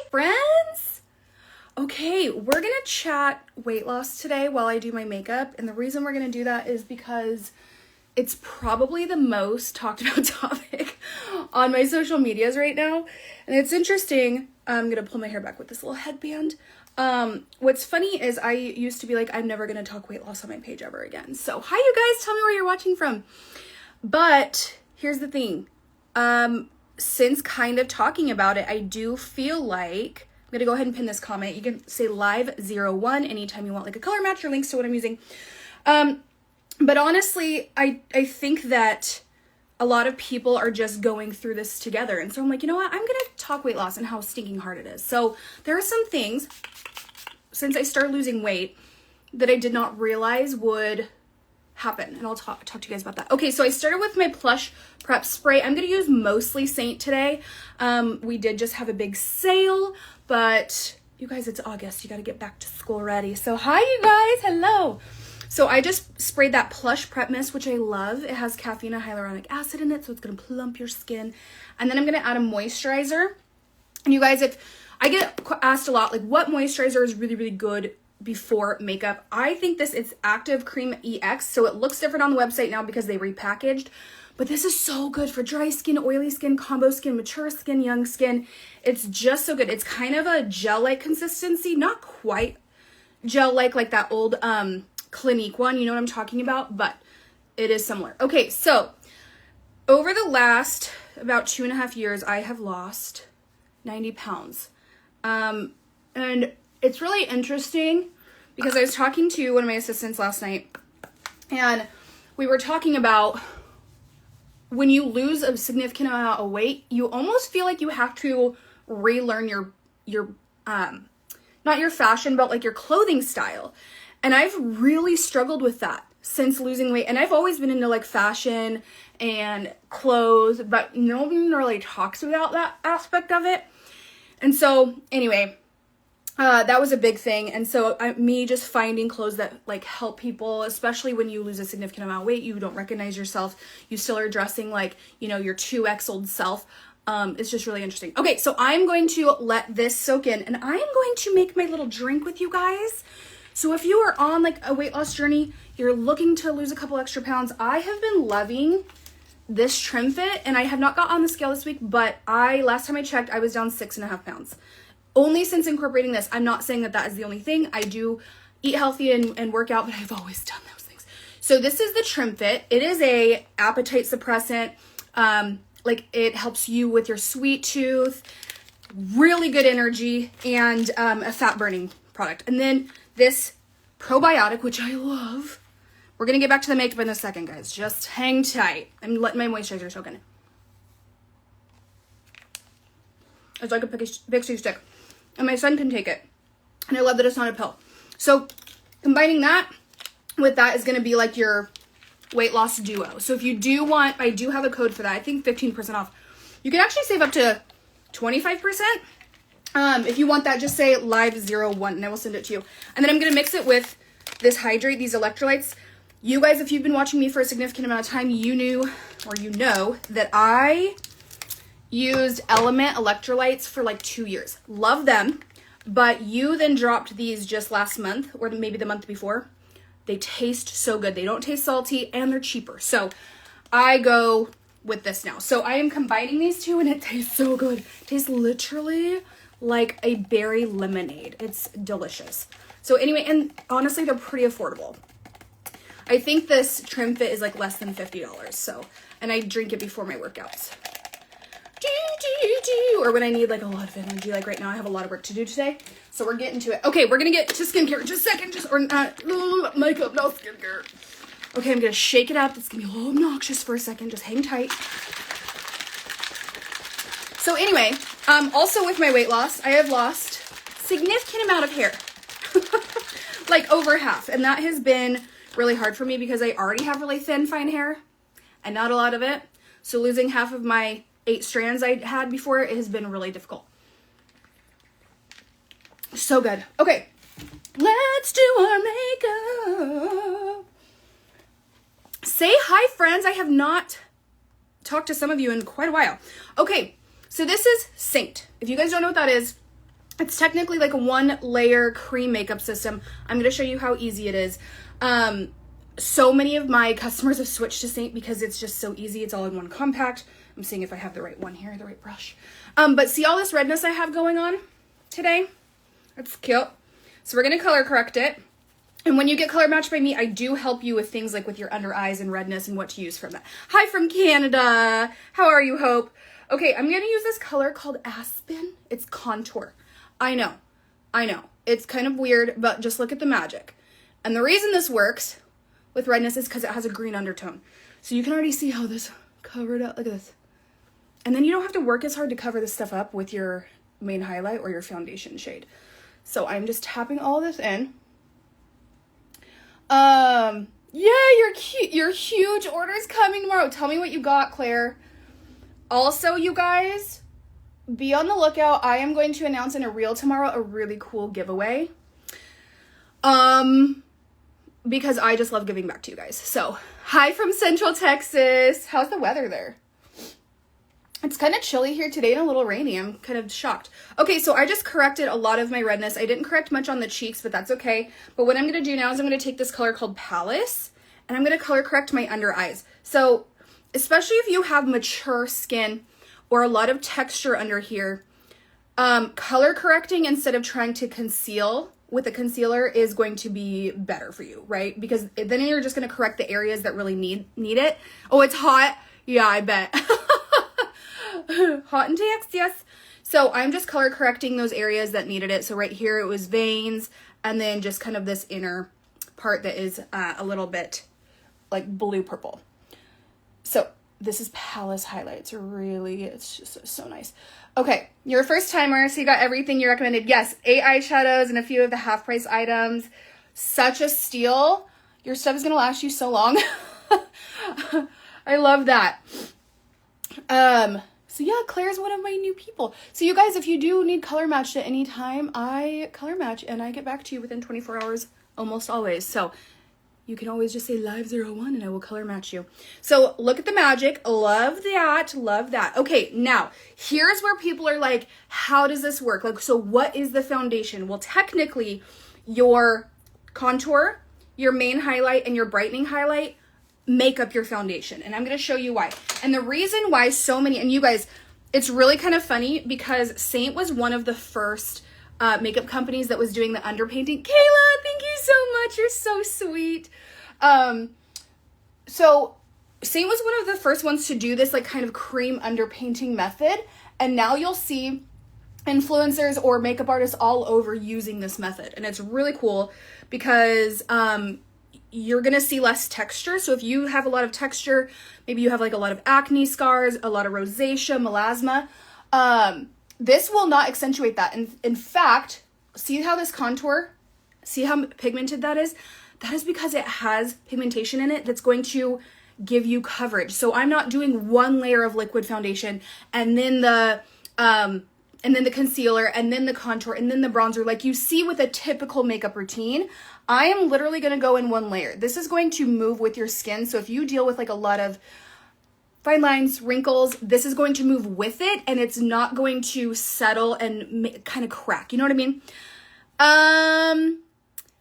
friends. Okay, we're gonna chat weight loss today while I do my makeup, and the reason we're gonna do that is because it's probably the most talked about topic on my social medias right now, and it's interesting. I'm gonna pull my hair back with this little headband. What's funny is I used to be like, I'm never gonna talk weight loss on my page ever again. So hi you guys, tell me where you're watching from. But here's the thing. Since kind of talking about it, I do feel like I'm gonna go ahead and pin this comment. You can say live01 anytime you want like a color match or links to what I'm using. But honestly, I think that a lot of people are just going through this together. And so I'm like, you know what? I'm gonna talk weight loss and how stinking hard it is. So there are some things since I started losing weight that I did not realize would happen, and I'll talk to you guys about that. Okay, so I started with my Plush Prep Spray. I'm gonna use mostly Saint today. We did just have a big sale, but you guys, it's August. You gotta get back to school ready. So hi, you guys. Hello. So I just sprayed that Plush Prep Mist, which I love. It has caffeine and hyaluronic acid in it, so it's gonna plump your skin. And then I'm gonna add a moisturizer. And you guys, if I get asked a lot, like, what moisturizer is really, really good before makeup? I think this is Active Cream EX, so it looks different on the website now because they repackaged, but this is so good for dry skin, oily skin, combo skin, mature skin, young skin. It's just so good. It's kind of a gel-like consistency, not quite gel-like that old Clinique one, you know what I'm talking about, but it is similar. Okay, so over the last about 2.5 years, I have lost 90 pounds. And it's really interesting because I was talking to one of my assistants last night, and we were talking about when you lose a significant amount of weight, you almost feel like you have to relearn your not your fashion, but like your clothing style. And I've really struggled with that since losing weight. And I've always been into like fashion and clothes, but no one really talks about that aspect of it. And so anyway, that was a big thing. And so me just finding clothes that like help people, especially when you lose a significant amount of weight, you don't recognize yourself, you still are dressing like, you know, your 2X old self. It's just really interesting. Okay, so I'm going to let this soak in, and I am going to make my little drink with you guys. So if you are on like a weight loss journey, you're looking to lose a couple extra pounds, I have been loving this Trim Fit, and I have not got on the scale this week, but last time I checked, I was down 6.5 pounds. Only since incorporating this. I'm not saying that that is the only thing. I do eat healthy and work out, but I've always done those things. So this is the Trim Fit. It is a appetite suppressant. Like it helps you with your sweet tooth, really good energy, and a fat burning product. And then this probiotic, which I love. We're going to get back to the makeup in a second, guys. Just hang tight. I'm letting my moisturizer soak in. It's like a pixie stick. And my son can take it. And I love that it's not a pill. So combining that with that is going to be like your weight loss duo. So if you do want, I do have a code for that. I think 15% off. You can actually save up to 25%. If you want that, just say live01 and I will send it to you. And then I'm going to mix it with this Hydrate, these electrolytes. You guys, if you've been watching me for a significant amount of time, you knew, or you know, that I used Element electrolytes for like 2 years. Love them. But you then dropped these just last month, or maybe the month before. They taste so good. They don't taste salty, and they're cheaper. So I go with this now. So I am combining these two, and it tastes so good. It tastes literally like a berry lemonade. It's delicious. So anyway, and honestly, they're pretty affordable. I think this Trim Fit is like less than $50. So, and I drink it before my workouts. Or when I need like a lot of energy, like right now I have a lot of work to do today. So we're getting to it. Okay, we're gonna get to skincare in just a second. Makeup, no skincare. Okay, I'm gonna shake it up. It's gonna be a little obnoxious for a second. Just hang tight. So anyway, also with my weight loss, I have lost significant amount of hair. Like over half. And that has been really hard for me because I already have really thin, fine hair and not a lot of it. So losing half of my 8 strands I had before, it has been really difficult. So good. Okay, let's do our makeup. Say hi, friends. I have not talked to some of you in quite a while. Okay, so this is Saint. If you guys don't know what that is, It's technically like a 1-layer cream makeup system. I'm going to show you how easy it is. So many of my customers have switched to Saint because it's just so easy. It's all in one compact. I'm seeing if I have the right one here, the right brush. But see all this redness I have going on today? It's cute. So we're going to color correct it. And when you get color matched by me, I do help you with things like with your under eyes and redness and what to use from that. Hi from Canada. How are you, Hope? Okay, I'm going to use this color called Aspen. It's contour. I know. It's kind of weird, but just look at the magic. And the reason this works with redness is because it has a green undertone. So you can already see how this covered up. Look at this. And then you don't have to work as hard to cover this stuff up with your main highlight or your foundation shade. So I'm just tapping all this in. Yeah, you're cute. Your huge order's coming tomorrow. Tell me what you got, Claire. Also, you guys, be on the lookout. I am going to announce in a reel tomorrow a really cool giveaway. Because I just love giving back to you guys. So, hi from Central Texas. How's the weather there? It's kind of chilly here today and a little rainy. I'm kind of shocked. Okay, so I just corrected a lot of my redness. I didn't correct much on the cheeks, but that's okay. But what I'm going to do now is I'm going to take this color called Palace, and I'm going to color correct my under eyes. So, especially if you have mature skin or a lot of texture under here, color correcting instead of trying to conceal with a concealer is going to be better for you, right? Because then you're just going to correct the areas that really need it. Oh, it's hot. Yeah, I bet. Hot and TX, yes. So I'm just color correcting those areas that needed it. So right here it was veins, and then just kind of this inner part that is a little bit like blue purple. So this is Palace highlights. Really, it's just so nice. Okay, you're a first timer, so you got everything you recommended. Yes, 8 eyeshadows and a few of the half price items. Such a steal. Your stuff is gonna last you so long. I love that. So yeah, Claire's one of my new people. So you guys, if you do need color matched at any time, I color match and I get back to you within 24 hours almost always. So you can always just say live01 and I will color match you. So look at the magic. Love that. Love that. Okay, now here's where people are like, how does this work? Like, so what is the foundation? Well, technically your contour, your main highlight, and your brightening highlight make up your foundation. And I'm going to show you why. And the reason why so many, and you guys, it's really kind of funny because Saint was one of the first makeup companies that was doing the underpainting. Kayla, thank you so much. You're so sweet. So Saint was one of the first ones to do this like kind of cream underpainting method. And now you'll see influencers or makeup artists all over using this method. And it's really cool because, you're going to see less texture. So if you have a lot of texture, maybe you have like a lot of acne scars, a lot of rosacea, melasma, this will not accentuate that. And in fact, see how this contour, see how pigmented that is? That is because it has pigmentation in it that's going to give you coverage. So I'm not doing one layer of liquid foundation and then the concealer and then the contour and then the bronzer like you see with a typical makeup routine. I am literally going to go in one layer. This is going to move with your skin. So if you deal with like a lot of fine lines, wrinkles, this is going to move with it and it's not going to settle and kind of crack. You know what I mean?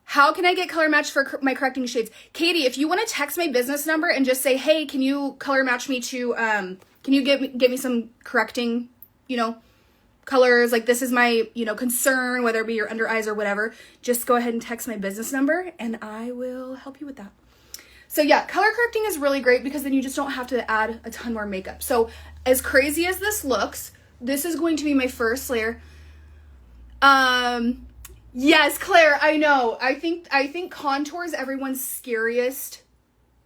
How can I get color matched for my correcting shades? Katie, if you want to text my business number and just say, hey, can you color match me to, can you get me some correcting, colors, like this is my, concern, whether it be your under eyes or whatever, just go ahead and text my business number and I will help you with that. So yeah, color correcting is really great because then you just don't have to add a ton more makeup. So as crazy as this looks, this is going to be my first layer. Yes, Claire, I know. I think contour is everyone's scariest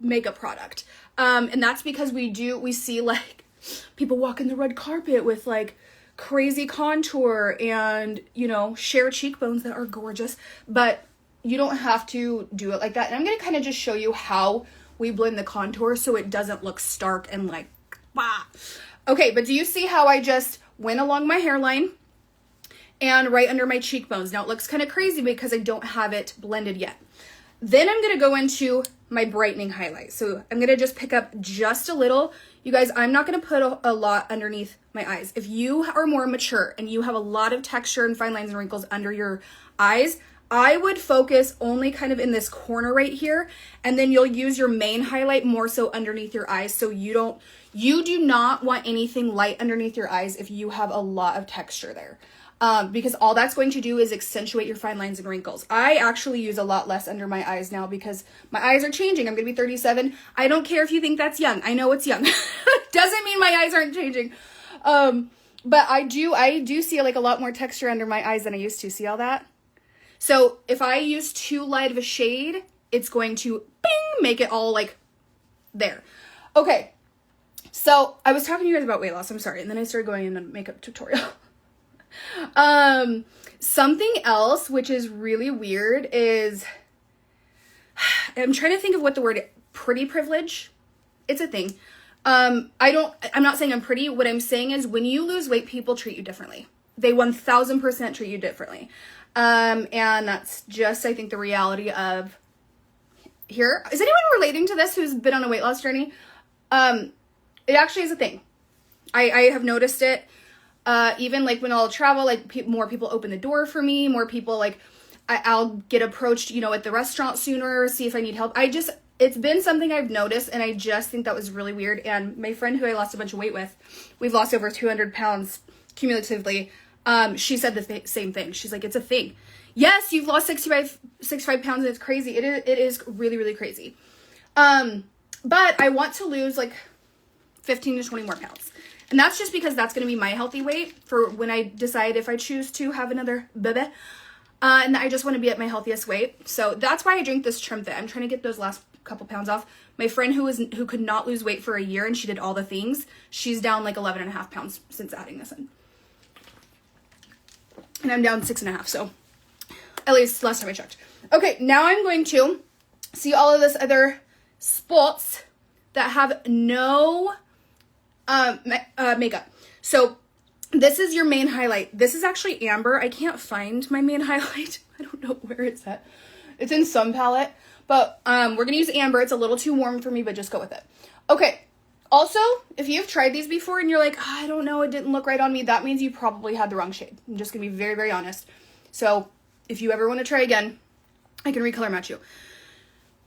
makeup product. And that's because we see like people walking the red carpet with like crazy contour and, share cheekbones that are gorgeous, but you don't have to do it like that. And I'm going to kind of just show you how we blend the contour so it doesn't look stark and like, bah. Okay, but do you see how I just went along my hairline and right under my cheekbones? Now it looks kind of crazy because I don't have it blended yet. Then I'm going to go into my brightening highlight. So I'm going to just pick up just a little. You guys, I'm not going to put a lot underneath my eyes. If you are more mature and you have a lot of texture and fine lines and wrinkles under your eyes, I would focus only kind of in this corner right here, and then you'll use your main highlight more so underneath your eyes, so you do not want anything light underneath your eyes if you have a lot of texture there. Because all that's going to do is accentuate your fine lines and wrinkles. I actually use a lot less under my eyes now because my eyes are changing. I'm going to be 37. I don't care if you think that's young. I know it's young. Doesn't mean my eyes aren't changing. But I do see like a lot more texture under my eyes than I used to. See all that? So if I use too light of a shade, it's going to bing, make it all like there. Okay. So I was talking to you guys about weight loss. I'm sorry. And then I started going into a makeup tutorial. Something else, which is really weird, is I'm trying to think of what the word pretty privilege. It's a thing. I'm not saying I'm pretty. What I'm saying is when you lose weight, people treat you differently. They 1000% treat you differently. And that's just, I think, the reality of here. Is anyone relating to this who's been on a weight loss journey? It actually is a thing. I have noticed it. Even like when I'll travel, like more people open the door for me, more people like I'll get approached, at the restaurant sooner, see if I need help. It's been something I've noticed, and I just think that was really weird. And my friend who I lost a bunch of weight with, we've lost over 200 pounds cumulatively. She said the same thing. She's like, it's a thing. Yes, you've lost 65 pounds and it's crazy. It is really, really crazy. But I want to lose like 15 to 20 more pounds. And that's just because that's going to be my healthy weight for when I decide if I choose to have another baby. And I just want to be at my healthiest weight. So that's why I drink this Trim Fit. I'm trying to get those last couple pounds off. My friend who could not lose weight for a year and she did all the things, she's down like 11 and a half pounds since adding this in. And I'm down 6.5. So at least last time I checked. Okay, now I'm going to see all of this other spots that have no makeup. So this is your main highlight. This is actually amber. I can't find my main highlight. I don't know where it's at. It's in some palette, but we're going to use amber. It's a little too warm for me, but just go with it. Okay. Also, if you've tried these before and you're like, I don't know, it didn't look right on me, that means you probably had the wrong shade. I'm just going to be very, very honest. So if you ever want to try again, I can recolor match you.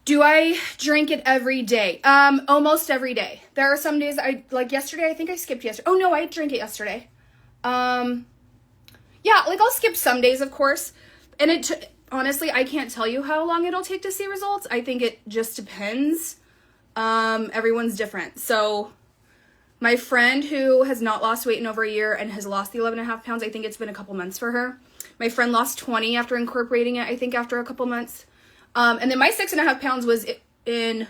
Do I drink it every day? Almost every day. There are some days like yesterday, I think I skipped yesterday. Oh no, I drank it yesterday. Yeah, like I'll skip some days, of course. And honestly, I can't tell you how long it'll take to see results. I think it just depends. Everyone's different. So my friend who has not lost weight in over a year and has lost the 11.5 pounds, I think it's been a couple months for her. My friend lost 20 after incorporating it, I think after a couple months. And then my 6.5 pounds was in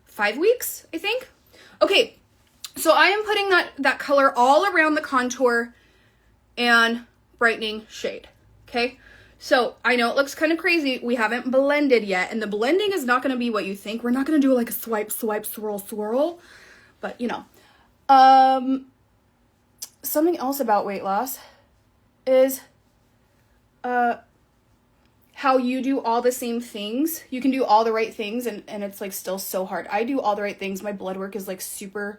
5 weeks, I think. Okay, so I am putting that color all around the contour and brightening shade, okay? So I know it looks kind of crazy. We haven't blended yet, and the blending is not going to be what you think. We're not going to do like a swipe, swirl, swirl, but something else about weight loss is how you do all the same things. You can do all the right things and it's like still so hard. I do all the right things. My blood work is like super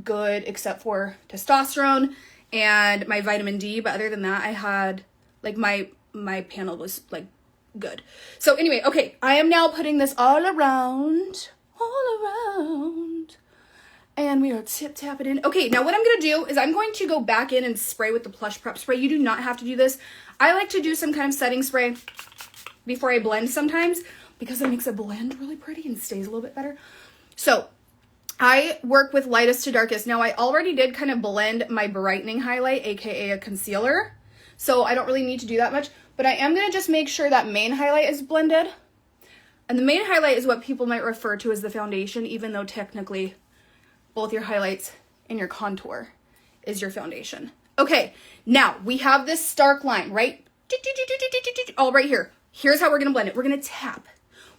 good except for testosterone and my vitamin D. But other than that, I had like my panel was like good. So anyway, okay, I am now putting this all around. And we are tap it in. Okay, now what I'm going to do is I'm going to go back in and spray with the Plush Prep spray. You do not have to do this. I like to do some kind of setting spray before I blend sometimes because it makes a blend really pretty and stays a little bit better. So I work with lightest to darkest. Now I already did kind of blend my brightening highlight, aka a concealer. So I don't really need to do that much, but I am going to just make sure that main highlight is blended. And the main highlight is what people might refer to as the foundation, even though technically both your highlights and your contour is your foundation. Okay, now we have this stark line, right? All right here. Here's how we're going to blend it. We're going to tap.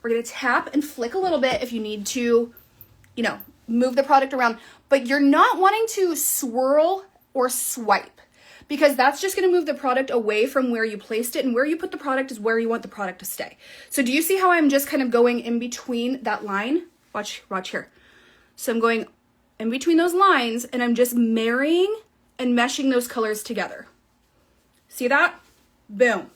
We're going to tap and flick a little bit if you need to, move the product around. But you're not wanting to swirl or swipe because that's just going to move the product away from where you placed it, and where you put the product is where you want the product to stay. So do you see how I'm just kind of going in between that line? Watch here. So I'm going in between those lines, and I'm just marrying and meshing those colors together. See that? Boom.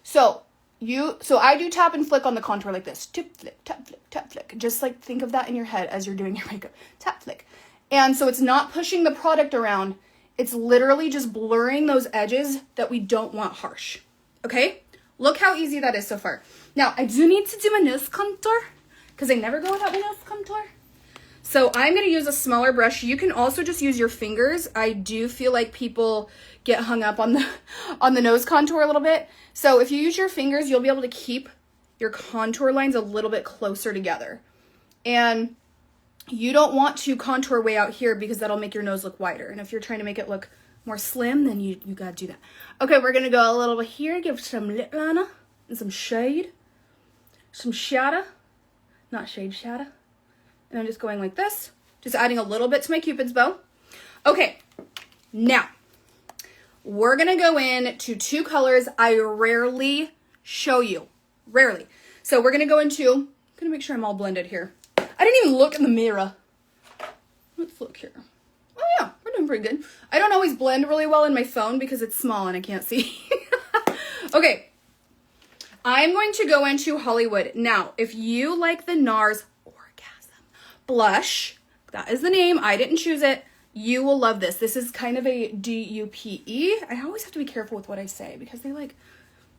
So I do tap and flick on the contour like this. Tap, flick, tap, flick, tap, flick. Just like think of that in your head as you're doing your makeup. Tap, flick. And so it's not pushing the product around. It's literally just blurring those edges that we don't want harsh. Okay? Look how easy that is so far. Now, I do need to do my nose contour because I never go without my nose contour. So I'm going to use a smaller brush. You can also just use your fingers. I do feel like people get hung up on the nose contour a little bit. So if you use your fingers, you'll be able to keep your contour lines a little bit closer together. And you don't want to contour way out here because that'll make your nose look wider. And if you're trying to make it look more slim, then you got to do that. Okay, we're going to go a little bit here, give some lip liner and some shade. Some shadow. Not shade, shadow. And I'm just going like this. Just adding a little bit to my Cupid's bow. Okay, now we're going to go in to two colors I rarely show you. Rarely. So we're going to go into, I'm going to make sure I'm all blended here. I didn't even look in the mirror. Let's look here. Oh yeah, we're doing pretty good. I don't always blend really well in my phone because it's small and I can't see. Okay. I'm going to go into Hollywood. Now, if you like the NARS Orgasm Blush, that is the name. I didn't choose it. You will love this. This is kind of a DUPE. I always have to be careful with what I say because they like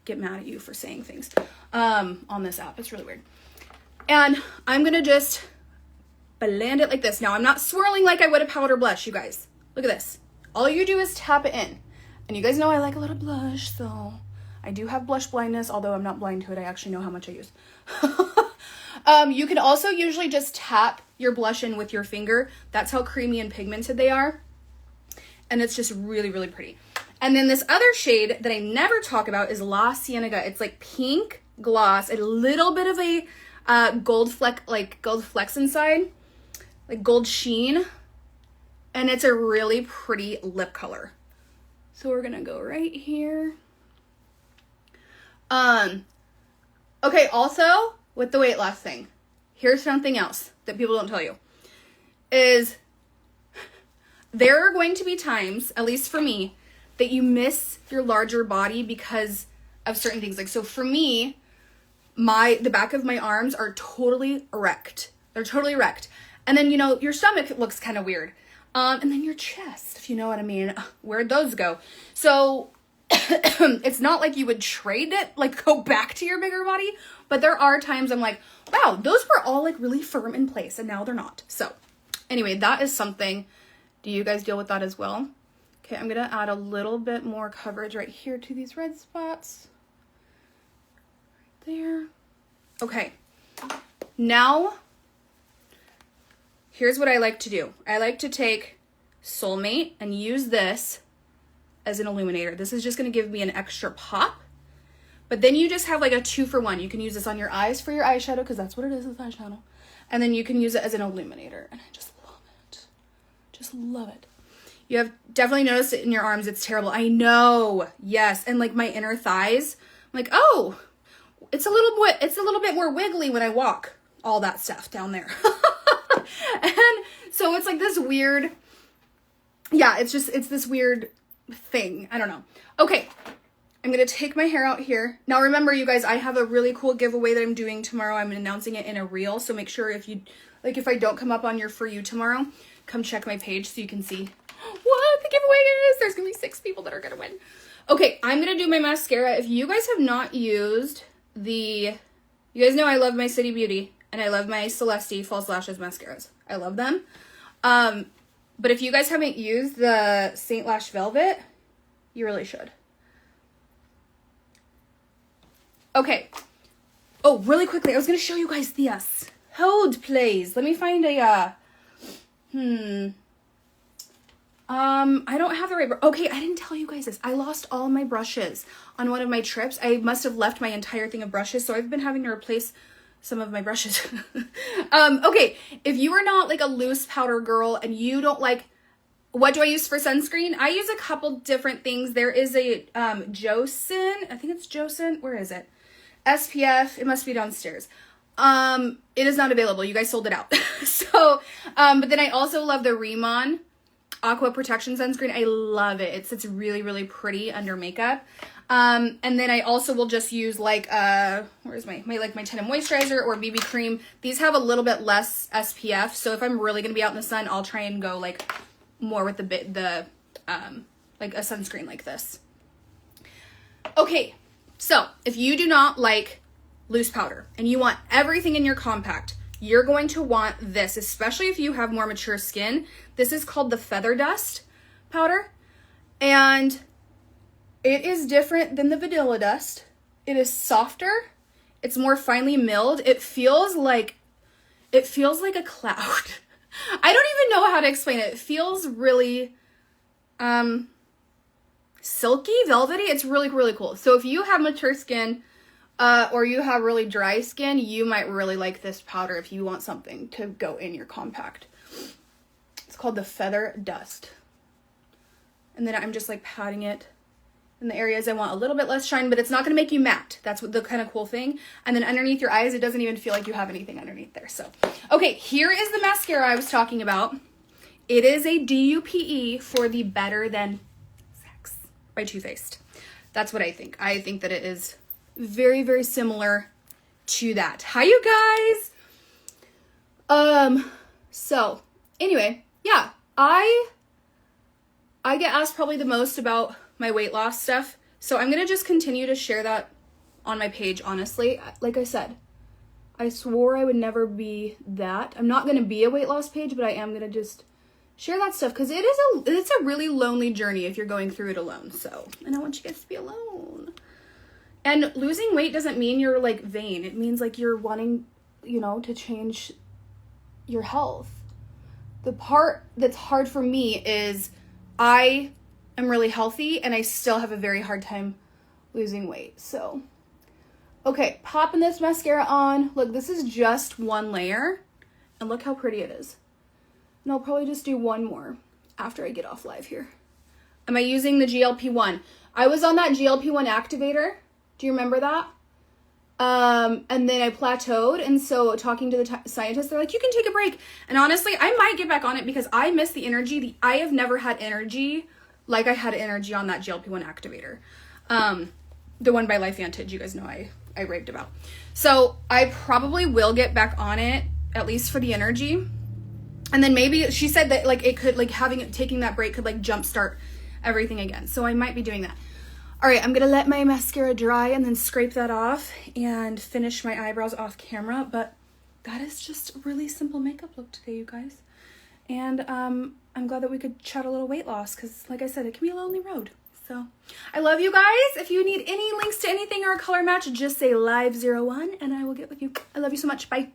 get mad at you for saying things on this app. It's really weird. And I'm going to just blend it like this. Now, I'm not swirling like I would a powder blush, you guys. Look at this. All you do is tap it in. And you guys know I like a little blush, so I do have blush blindness, although I'm not blind to it. I actually know how much I use. You can also usually just tap your blush in with your finger. That's how creamy and pigmented they are. And it's just really, really pretty. And then this other shade that I never talk about is La Cienega. It's like pink gloss, a little bit of a gold flecks inside, like gold sheen. And it's a really pretty lip color. So we're gonna go right here. Okay, also with the weight loss thing, here's something else that people don't tell you, is there are going to be times, at least for me, that you miss your larger body because of certain things. Like, so for me, the back of my arms are totally erect. They're totally erect. And then, you know, your stomach looks kind of weird. And then your chest, if you know what I mean. Where'd those go? So it's not like you would trade it, like go back to your bigger body. But there are times I'm like, wow, those were all like really firm in place and now they're not. So anyway, that is something. Do you guys deal with that as well? Okay, I'm going to add a little bit more coverage right here to these red spots. Right there. Okay. Now, here's what I like to do. I like to take Soulmate and use this as an illuminator. This is just going to give me an extra pop. But then you just have like a 2-for-1. You can use this on your eyes for your eyeshadow because that's what it is, it's eyeshadow. And then you can use it as an illuminator. And I just love it. Just love it. You have definitely noticed it in your arms. It's terrible. I know. Yes. And like my inner thighs, I'm like, oh, it's a little bit more wiggly when I walk. All that stuff down there. And so it's like this weird, yeah, it's this weird thing. I don't know. Okay. I'm going to take my hair out here. Now remember, you guys, I have a really cool giveaway that I'm doing tomorrow. I'm announcing it in a reel. So make sure if I don't come up on your For You tomorrow, come check my page so you can see what the giveaway is. There's going to be 6 people that are going to win. Okay, I'm going to do my mascara. If you guys have not used you guys know I love my City Beauty and I love my Celeste False Lashes mascaras. I love them. But if you guys haven't used the Saint Lash Velvet, you really should. Okay. Oh, really quickly, I was going to show you guys this. Hold, please. Let me find a, I don't have the right, okay, I didn't tell you guys this. I lost all my brushes on one of my trips. I must have left my entire thing of brushes, so I've been having to replace some of my brushes. Okay, if you are not like a loose powder girl and you don't like What do I use for sunscreen? I use a couple different things. There is a Josin, I think it's Josin. Where is it? SPF. It must be downstairs. It is not available. You guys sold it out. So, but then I also love the Remon Aqua Protection Sunscreen. I love it. It sits really, really pretty under makeup. And then I also will just use like, where's my tinted moisturizer or BB cream. These have a little bit less SPF. So if I'm really going to be out in the sun, I'll try and go like more with like a sunscreen like this. Okay. So if you do not like loose powder and you want everything in your compact, you're going to want this, especially if you have more mature skin. This is called the Feather Dust powder, and it is different than the Vanilla Dust. It is softer. It's more finely milled. It feels like a cloud. I don't even know how to explain it. It feels really silky, velvety. It's really, really cool. So if you have mature skin, or you have really dry skin, you might really like this powder if you want something to go in your compact. It's called the Feather Dust. And then I'm just like patting it in the areas I want a little bit less shine, but it's not going to make you matte. That's what the kind of cool thing. And then underneath your eyes, it doesn't even feel like you have anything underneath there. So, okay, here is the mascara I was talking about. It is a DUPE for the Better Than Sex by Too Faced. That's what I think. I think that it is very, very similar to that. Hi, you guys. So anyway, yeah, I get asked probably the most about my weight loss stuff. So I'm going to just continue to share that on my page. Honestly, like I said, I swore I would never be that. I'm not going to be a weight loss page, but I am going to just share that stuff because it's a really lonely journey if you're going through it alone. So I don't want you guys to be alone. And losing weight doesn't mean you're like vain. It means like you're wanting, to change your health. The part that's hard for me is I am really healthy and I still have a very hard time losing weight. So, okay, popping this mascara on. Look, this is just one layer and look how pretty it is. And I'll probably just do one more after I get off live here. Am I using the GLP-1? I was on that GLP-1 activator. Do you remember that? And then I plateaued. And so talking to the scientists, they're like, you can take a break. And honestly, I might get back on it because I miss the energy. I have never had energy like I had energy on that GLP-1 activator. The one by LifeVantage, you guys know I raved about. So I probably will get back on it, at least for the energy. And then maybe she said that like it could, like taking that break could like jumpstart everything again. So I might be doing that. All right, I'm going to let my mascara dry and then scrape that off and finish my eyebrows off camera. But that is just a really simple makeup look today, you guys. And I'm glad that we could chat a little weight loss because, like I said, it can be a lonely road. So I love you guys. If you need any links to anything or a color match, just say live01 and I will get with you. I love you so much. Bye.